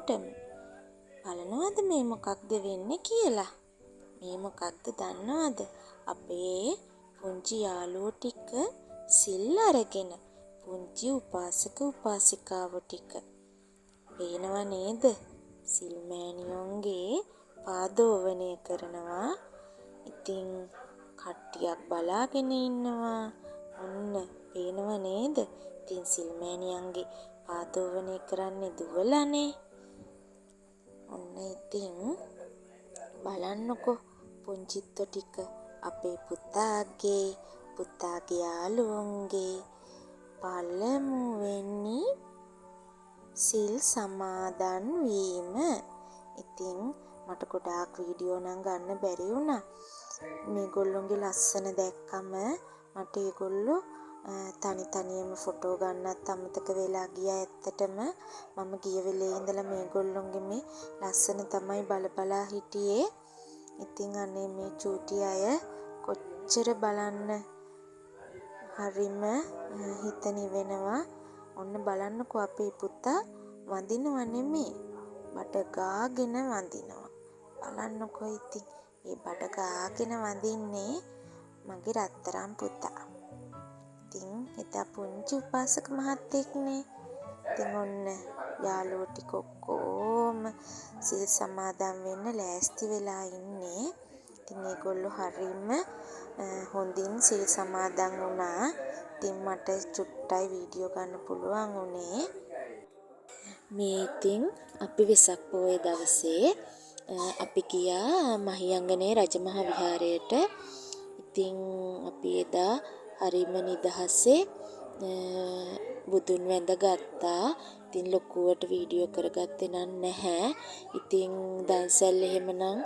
හැමෝටම. බලනවද මේ මොකක්ද වෙන්නේ කියලා? මේ මොකක්ද දන්නවද? අපේ පුංචි යාළුවෝ ටික සිල් අරගෙන පුංචි උපාසක උපාසිකාවෝ ටික. පේනව නේද? සිල් මෑණියොන්ගේ පාදෝවණය කරනවා. ඉතින් කට්ටියක් බලාගෙන ඉන්නවා. ඔන්න පේනව නේද? ඉතින් සිල් මෑණියන්ගේ පාදෝවණය කරන්නේ දුවලානේ. ඔන්න ඉතින් බලන්නකෝ පුංචිත්තෝ ටික අපේ පුතාගේ යාළුවන්ගේ පළමුවෙනි සිල් සමාදන් වීම. ඉතින් මට ගොඩාක් වීඩියෝ නම් ගන්න බැරි වුණා. මේගොල්ලොන්ගේ ලස්සන දැක්කම මට ඒගොල්ලෝ තනියම ෆොටෝ ගන්නත් අමතක වෙලා ගියා. ඇත්තටම මම ගිය වෙලේ ඉඳලා මේගොල්ලොන්ගේ මේ ලස්සන තමයි බලා හිටියේ. ඉතින් අනේ මේ චූටි අය කොච්චර බලන්න හරිම හිත නිවෙනවා. ඔන්න බලන්නකෝ අපේ පුතා වඳිනව නෙමෙයි බඩ ගාගෙන වඳිනවා. බලන්නකෝ ඉතින් මේ බඩ ගාගෙන වඳින්නේ මගේ රත්තරන් පුතා. ඉතින් එදා පුංචි උපාසක මහත්තයෙක්නේ. ඉතින් ඔන්න යාළුවෝ ටික ඔක්කොම සිල් සමාදන් වෙන්න ලෑස්ති වෙලා ඉන්නේ. ඉතින් මේගොල්ලෝ හරිම හොඳින් සිල් සමාදන් වුණා. ඉතින් මට චුට්ටයි වීඩියෝ ගන්න පුළුවන් උනේ. මේ ඉතින් අපි වෙසක් පොහොය දවසේ අපි ගියා මහියංගනේ රජමහා විහාරයට. ඉතින් අපි එදා හරිම නිදහසේ බුදුන් වැඳගත්තා. ඉතින් ලොකුවට වීඩියෝ කරගත්තේ නැහැ. ඉතින් දන්සැල් එහෙමනම්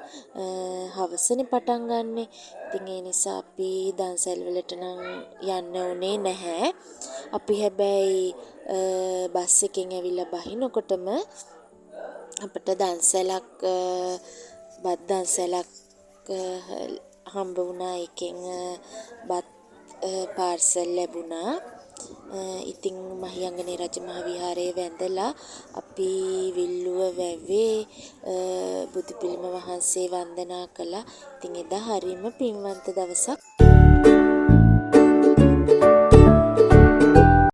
හවසනේ පටන් ගන්නෙ. ඉතින් ඒ නිසා අපි දන්සැල් වලට නම් යන්න උනේ නැහැ. අපි හැබැයි බස් එකෙන් ඇවිල්ලා බහිනකොටම අපිට දන්සැලක් බත් දන්සැලක් හම්බ වුණා. එකෙන් බත් පාර්සල් ලැබුණා. ඉතින් මහියංගනේ රජමහා විහාරයේ වැඳලා අපි විල්ලුව වැවේ බුදු පිළිම වහන්සේ වන්දනා කළා. ඉතින් එදා හරිම පින්වන්ත දවසක්.